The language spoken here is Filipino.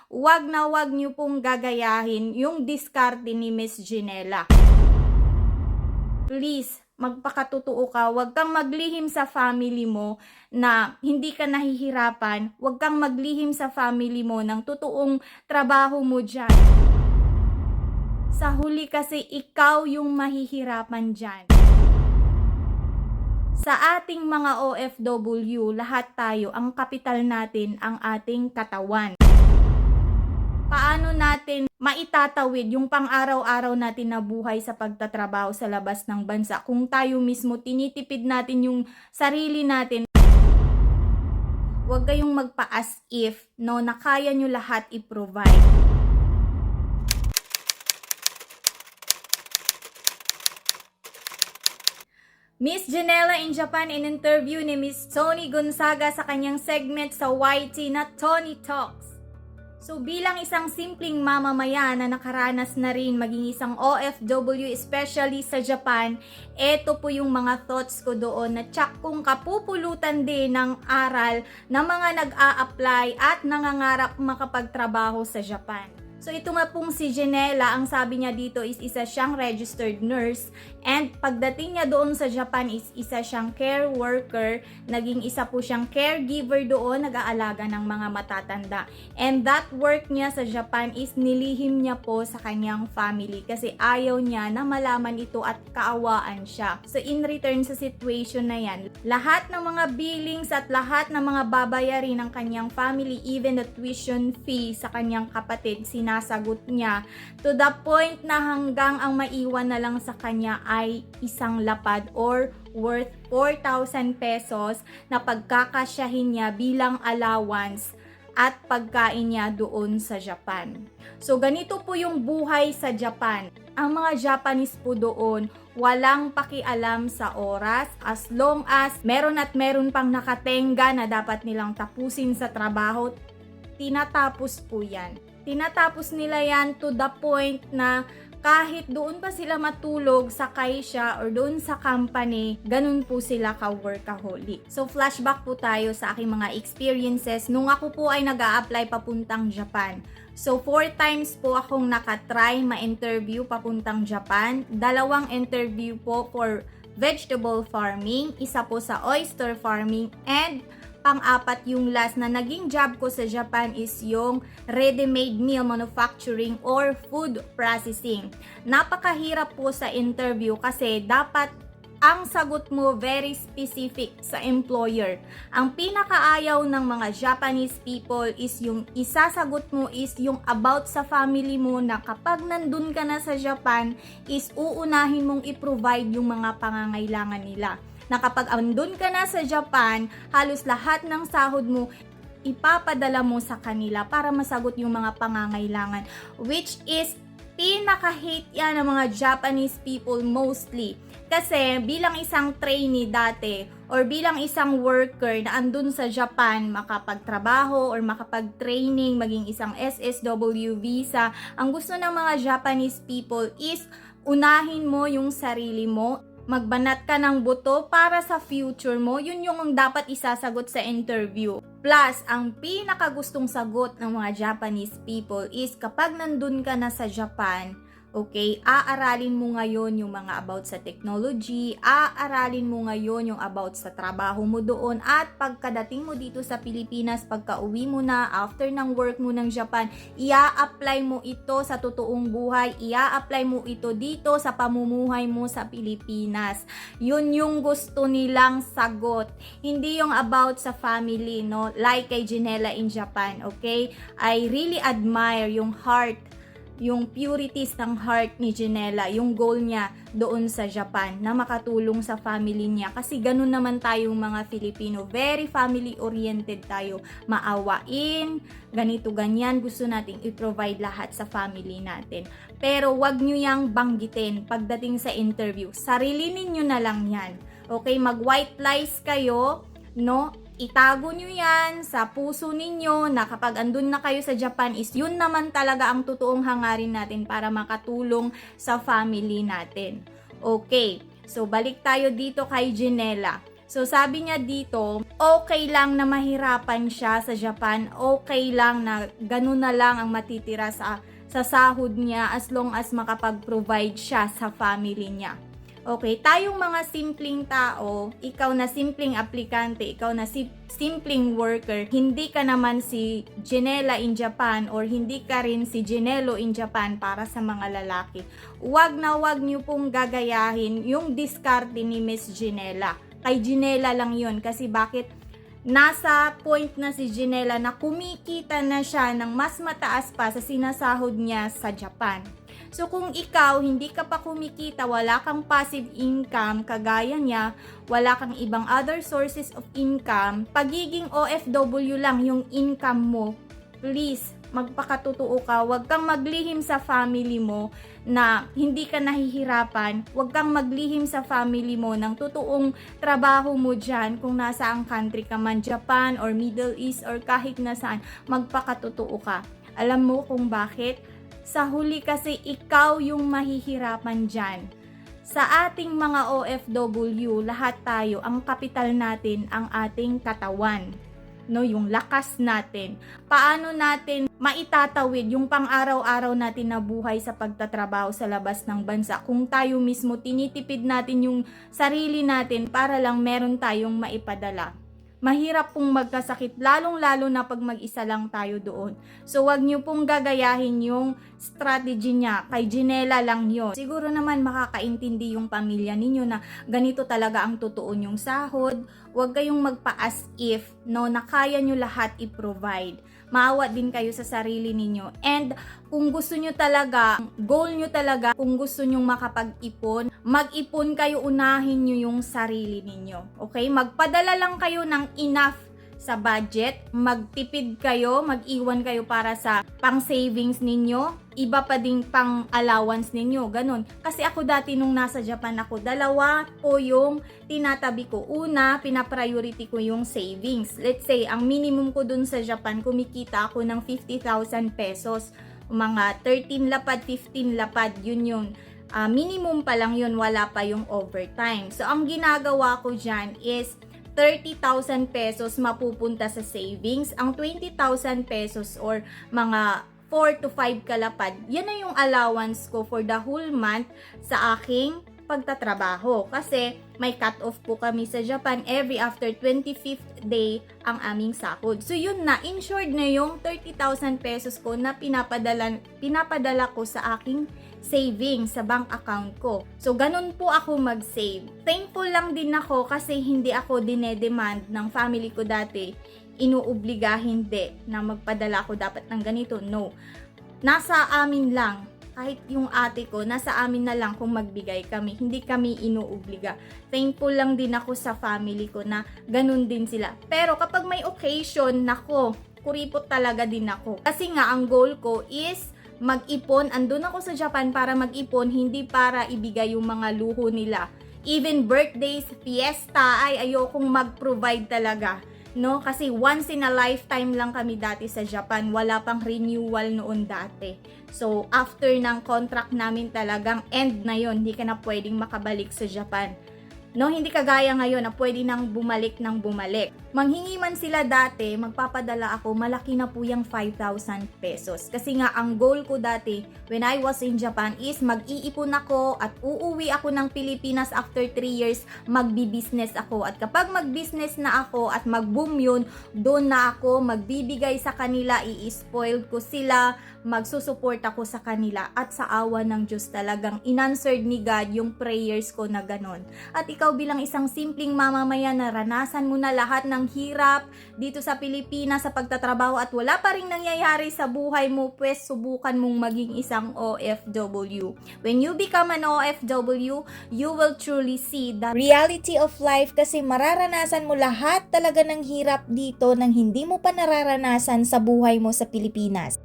wag niyo pong gagayahin yung diskarte ni Miss Ginela. Please, magpakatotoo ka, wag kang maglihim sa family mo na hindi ka nahihirapan, wag kang maglihim sa family mo ng totoong trabaho mo dyan. Sa huli kasi ikaw yung mahihirapan dyan. Sa ating mga OFW, lahat tayo, ang kapital natin ang ating katawan. Paano natin maitatawid yung pang-araw-araw natin na buhay sa pagtatrabaho sa labas ng bansa kung tayo mismo tinitipid natin yung sarili natin? Huwag kayong magpa-as if, no, na kaya nyo lahat i-provide. Miss Ginela in Japan, in interview ni Miss Tony Gonzaga sa kanyang segment sa YT na Tony Talks. So bilang isang simpleng mamamayan na nakaranas na rin maging isang OFW, especially sa Japan, eto po yung mga thoughts ko doon na tsak kung kapupulutan din ng aral na mga nag-a-apply at nangangarap makapagtrabaho sa Japan. So ito nga pong si Ginela, ang sabi niya dito is isa siyang registered nurse, and pagdating niya doon sa Japan is isa siyang care worker, naging isa po siyang caregiver doon, nag-aalaga ng mga matatanda. And that work niya sa Japan is nilihim niya po sa kanyang family kasi ayaw niya na malaman ito at kaawaan siya. So in return sa situation na yan, lahat ng mga billings at lahat ng mga babayarin ng kanyang family, even the tuition fee sa kanyang kapatid, sinasagot niya to the point na hanggang ang maiwan na lang sa kanya ay isang lapad or worth 4,000 pesos na pagkakasyahin niya bilang allowance at pagkain niya doon sa Japan. So ganito po yung buhay sa Japan. Ang mga Japanese po doon, walang pakialam sa oras as long as meron pang nakatenga na dapat nilang tapusin sa trabaho, tinatapos po yan. Tinatapos nila yan to the point na kahit doon pa sila matulog sa kaisya or doon sa company, ganun po sila ka-workaholic. So flashback po tayo sa aking mga experiences nung ako po ay nag-a-apply papuntang Japan. So 4 times po akong nakatry ma-interview papuntang Japan. 2 interview po for vegetable farming, isa po sa oyster farming, and pang-apat yung last na naging job ko sa Japan is yung ready-made meal manufacturing or food processing. Napakahirap po sa interview kasi dapat ang sagot mo very specific sa employer. Ang pinakaayaw ng mga Japanese people is yung isasagot mo is yung about sa family mo na kapag nandun ka na sa Japan is uunahin mong i-provide yung mga pangangailangan nila. Na kapag andun ka na sa Japan, halos lahat ng sahod mo ipapadala mo sa kanila para masagot yung mga pangangailangan, which is pinaka-hate yan ng mga Japanese people mostly. Kasi bilang isang trainee dati or bilang isang worker na andun sa Japan makapagtrabaho or makapag-training, maging isang SSW visa, ang gusto ng mga Japanese people is unahin mo yung sarili mo, magbanat ka ng buto para sa future mo, yun yung dapat isasagot sa interview. Plus, ang pinakagustong sagot ng mga Japanese people is kapag nandun ka na sa Japan, okay, aaralin mo ngayon yung mga about sa technology, aaralin mo ngayon yung about sa trabaho mo doon, at pagkadating mo dito sa Pilipinas, pagka-uwi mo na, after ng work mo ng Japan, ia-apply mo ito sa totoong buhay, ia-apply mo ito dito sa pamumuhay mo sa Pilipinas. Yun yung gusto nilang sagot. Hindi yung about sa family, no? Like kay Ginela in Japan, okay? I really admire yung heart, yung purities ng heart ni Ginela, yung goal niya doon sa Japan na makatulong sa family niya. Kasi ganun naman tayong mga Filipino, very family oriented tayo, maawain, ganito ganyan, gusto nating i-provide lahat sa family natin. Pero wag nyo yang banggitin pagdating sa interview, sarili ninyo na lang yan. Okay, mag white lies kayo, no? Itago nyo yan sa puso ninyo na kapag andun na kayo sa Japan is yun naman talaga ang totoong hangarin natin para makatulong sa family natin. Okay, so balik tayo dito kay Ginela. So sabi niya dito, okay lang na mahirapan siya sa Japan, okay lang na ganun na lang ang matitira sa sahod niya as long as makapag-provide siya sa family niya. Okay, tayong mga simpleng tao, ikaw na simpleng aplikante, ikaw na simpleng worker, hindi ka naman si Janela in Japan or hindi ka rin si Janelo in Japan para sa mga lalaki. Wag niyo pong gagayahin yung diskarte ni Miss Janela. Kay Janela lang yun kasi bakit? Nasa point na si Janela na kumikita na siya ng mas mataas pa sa sinasahod niya sa Japan. So kung ikaw hindi ka pa kumikita, wala kang passive income kagaya niya, wala kang ibang other sources of income, pagiging OFW lang yung income mo, please magpakatotoo ka, wag kang maglihim sa family mo na hindi ka nahihirapan, wag kang maglihim sa family mo ng totoong trabaho mo dyan kung nasaang country ka man, Japan or Middle East or kahit nasaan, magpakatotoo ka. Alam mo kung bakit? Sa huli kasi ikaw yung mahihirapan dyan. Sa ating mga OFW, lahat tayo, ang kapital natin, ang ating katawan. No, yung lakas natin. Paano natin maitatawid yung pang-araw-araw natin na buhay sa pagtatrabaho sa labas ng bansa kung tayo mismo tinitipid natin yung sarili natin para lang meron tayong maipadala. Mahirap pong magkasakit, lalong-lalo na pag mag-isa lang tayo doon. So, wag niyo pong gagayahin yung strategy niya. Kay Janela lang yon. Siguro naman makakaintindi yung pamilya ninyo na ganito talaga ang totoo nyong sahod. Wag kayong magpa-as if, no, na kaya nyo lahat i-provide. Maawa din kayo sa sarili ninyo. And kung gusto nyo talaga, goal nyo talaga, kung gusto nyo makapag-ipon, mag-ipon kayo, unahin nyo yung sarili ninyo. Okay? Magpadala lang kayo ng enough sa budget, magtipid kayo, mag-iwan kayo para sa pang-savings ninyo, iba pa ding pang-allowance ninyo, ganun. Kasi ako dati nung nasa Japan ako, dalawa po yung tinatabi ko. Una, pinapriority ko yung savings. Let's say, ang minimum ko dun sa Japan, kumikita ako ng 50,000 pesos. Mga 13 lapad, 15 lapad, yun yung minimum pa lang yun, wala pa yung overtime. So, ang ginagawa ko dyan is 30,000 pesos mapupunta sa savings. Ang 20,000 pesos or mga 4 to 5 kalapad, yan na yung allowance ko for the whole month sa aking pagtatrabaho. Kasi may cut-off po kami sa Japan every after 25th day ang aming sahod. So yun na, insured na yung 30,000 pesos ko na pinapadala ko sa aking savings sa bank account ko. So ganun po ako mag-save. Thankful lang din ako kasi hindi ako dinedemand ng family ko dati. Inuobliga hindi na magpadala ko dapat ng ganito. No. Nasa amin lang. Kahit yung ate ko, nasa amin na lang kung magbigay kami. Hindi kami inuobliga. Thankful lang din ako sa family ko na ganun din sila. Pero kapag may occasion, nako, kuripot talaga din ako. Kasi nga, ang goal ko is mag-ipon. Andun ako sa Japan para mag-ipon, hindi para ibigay yung mga luho nila. Even birthdays, fiesta, ay ayokong mag-provide talaga. No? Kasi once in a lifetime lang kami dati sa Japan. Wala pang renewal noon dati. So, after ng contract namin talagang end na yon, hindi ka na pwedeng makabalik sa Japan. No, hindi kagaya ngayon na pwede nang bumalik ng bumalik. Manghingi man sila dati, magpapadala ako, malaki na po yung 5,000 pesos. Kasi nga, ang goal ko dati, when I was in Japan, is mag-iipon ako at uuwi ako ng Pilipinas after 3 years, magbi-business ako. At kapag mag-business na ako at mag-boom yun, doon na ako magbibigay sa kanila, i-spoil ko sila, magsusupport ako sa kanila. At sa awa ng Diyos talagang inanswered ni God yung prayers ko na ganon. At ikaw bilang isang simpleng mamamayan, naranasan mo na lahat ng hirap dito sa Pilipinas sa pagtatrabaho at wala pa rin nangyayari sa buhay mo, pues subukan mong maging isang OFW. When you become an OFW, you will truly see the reality of life kasi mararanasan mo lahat talaga ng hirap dito nang hindi mo pa nararanasan sa buhay mo sa Pilipinas.